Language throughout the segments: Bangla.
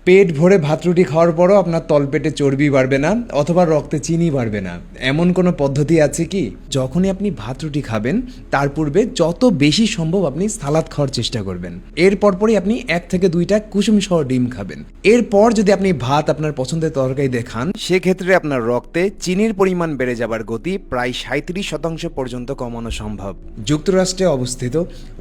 পেট ভরে ভাত রুটি খাওয়ার পরও আপনার তলপেটে চর্বি বাড়বে না অথবা রক্তে চিনি বাড়বে না, এমন কোনো পদ্ধতি আছে কি? যখনই আপনি ভাত রুটি খাবেন তার পূর্বে যত বেশি সম্ভব আপনি সালাদ খাওয়ার চেষ্টা করবেন। এর পরপরই আপনি 1 থেকে 2টা কুসুম সহ ডিম খাবেন। এরপর যদি আপনি ভাত আপনার পছন্দের তরকারি দিয়ে খান, সেক্ষেত্রে আপনার রক্তে চিনির পরিমাণ বেড়ে যাবার গতি প্রায় 37% পর্যন্ত কমানো সম্ভব। যুক্তরাষ্ট্রে অবস্থিত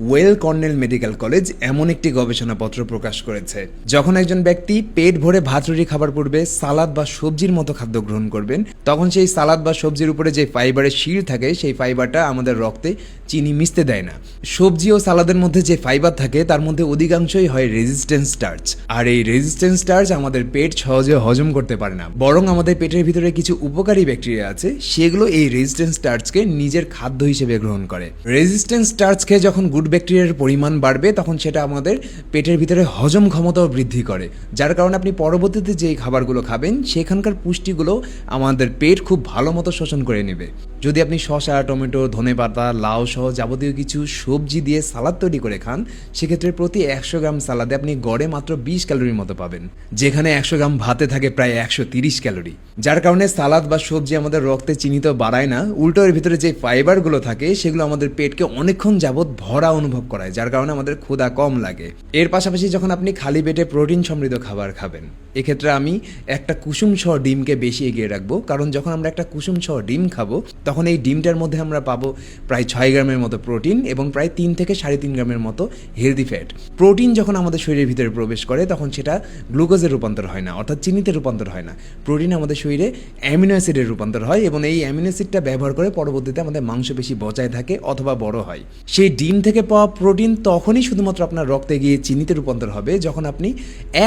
ওয়েল কর্নেল মেডিকেল কলেজ এমন একটি গবেষণাপত্র প্রকাশ করেছে, যখন একজন ব্যক্তি পেট ভরে ভাত রুটি খাবার পূর্বে সালাদ বা সবজির মতো খাদ্য গ্রহণ করবেন, তখন সেই সালাদ বা সবজির উপরে যে ফাইবারের শির থাকে সেই ফাইবারটা আমাদের রক্তে চিনি মিশতে দেয় না। সবজি ও সালাদের মধ্যে যে ফাইবার থাকে তার মধ্যে অধিকাংশই হয় রেজিস্ট্যান্স স্টার্চ, আর এই রেজিস্ট্যান্স স্টার্চ আমাদের পেট সহজে হজম করতে পারে না, বরং আমাদের পেটের ভিতরে কিছু উপকারী ব্যাকটেরিয়া আছে, সেগুলো এই রেজিস্ট্যান্স স্টার্চকে নিজের খাদ্য হিসেবে গ্রহণ করে। রেজিস্ট্যান্স স্টার্চ খেয়ে যখন গুড ব্যাকটেরিয়ার পরিমাণ বাড়বে, তখন সেটা আমাদের পেটের ভিতরে হজম ক্ষমতাও বৃদ্ধি করে, যার কারণে আপনি পরবর্তীতে যেই খাবারগুলো খাবেন সেখানকার পুষ্টিগুলো আমাদের পেট খুব ভালো মতো শোষণ করে নেবে। যদি আপনি শসা, টমেটো, ধনেপাতা, লাউ সহ যাবতীয় কিছু সবজি দিয়ে সালাদ তৈরি করে খান, সেক্ষেত্রে প্রতি 100 গ্রাম সালাদে আপনি গড়ে মাত্র 20 ক্যালোরির মতো পাবেন, যেখানে 100 গ্রাম ভাতে থাকে প্রায় 130 ক্যালোরি। যার কারণে সালাদ বা সবজি আমাদের রক্তে চিনি তো বাড়ায় না, উল্টো এর ভিতরে যে ফাইবারগুলো থাকে সেগুলো আমাদের পেটকে অনেকক্ষণ যাবৎ ভরা অনুভব করায়, যার কারণে আমাদের ক্ষুধা কম লাগে। এর পাশাপাশি যখন আপনি খালি পেটে প্রোটিন সমৃদ্ধ খাবার খাবেন, এক্ষেত্রে আমি একটা কুসুম সহ ডিমকে বেশি এগিয়ে রাখবো, কারণ যখন আমরা একটা কুসুম সহ ডিম খাবো তখন এই ডিমটার মধ্যে আমরা পাবো প্রায় 6 গ্রামের মতো প্রোটিন এবং প্রায় 3 থেকে 3.5 গ্রামের মতো হেলদি ফ্যাট। প্রোটিন যখন আমাদের শরীরের ভিতরে প্রবেশ করে তখন সেটা গ্লুকোজের রূপান্তর হয় না, অর্থাৎ চিনিতে রূপান্তর হয় না। প্রোটিন আমাদের শরীরে অ্যামিনো অ্যাসিডের রূপান্তর হয় এবং এই অ্যামিনো অ্যাসিডটা ব্যবহার করে পরবর্তীতে আমাদের মাংসপেশি বজায় থাকে অথবা বড় হয়। সেই ডিম থেকে পাওয়া প্রোটিন তখনই শুধুমাত্র আপনার রক্তে গিয়ে চিনিতে রূপান্তর হবে যখন আপনি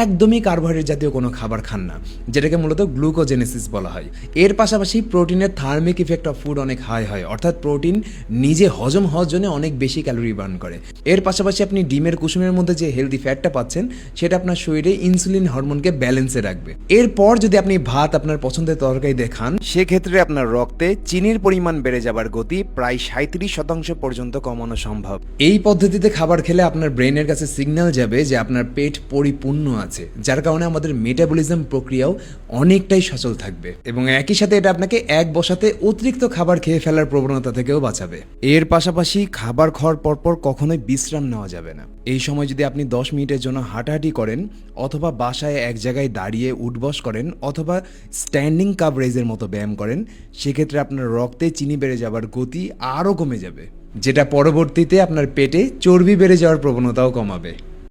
একদমই কার্বোহাইড্রেট জাতীয় কোনো খাবার খান না, যেটাকে মূলত গ্লুকোজেনেসিস বলা হয়। এর পাশাপাশি প্রোটিনের থার্মিক ইফেক্ট অফ ফুড অনেক হাই হয়, অর্থাৎ প্রোটিন নিজে হজম হওয়ার জন্য অনেক বেশি ক্যালোরি বার্ন করে। এর পাশাপাশি আপনি ডিমের কুসুমের মধ্যে যে হেলদি ফ্যাটটা পাচ্ছেন সেটা আপনার শরীরে ইনসুলিন হরমোনকে ব্যালেন্সে রাখবে। এরপর যদি আপনি ভাত আপনার পছন্দের তরকারি দিয়ে খান, সেক্ষেত্রে আপনার রক্তে চিনির পরিমাণ বেড়ে যাবার গতি প্রায় 37% পর্যন্ত কমানো সম্ভব। এই পদ্ধতিতে খাবার খেলে আপনার ব্রেনের কাছে সিগন্যাল যাবে যে আপনার পেট পরিপূর্ণ আছে, যার কারণে আমাদের মেটাবলিজম প্রক্রিয়াও অনেকটাই সচল থাকবে এবং একই সাথে এটা আপনাকে এক বসাতে অতিরিক্ত খাবার খেয়ে ফেলার প্রবণতা থেকেও বাঁচাবে। এর পাশাপাশি খাবার খাওয়ার পরপর কখনোই বিশ্রাম নেওয়া যাবে না। এই সময় যদি আপনি 10 মিনিটের জন্য হাঁটাহাঁটি করেন অথবা বাসায় এক জায়গায় দাঁড়িয়ে উঠবস করেন অথবা স্ট্যান্ডিং কাপ রেজের মতো ব্যায়াম করেন, সেক্ষেত্রে আপনার রক্তে চিনি বেড়ে যাবার গতি আরও কমে যাবে, যেটা পরবর্তীতে আপনার পেটে চর্বি বেড়ে যাওয়ার প্রবণতাও কমাবে।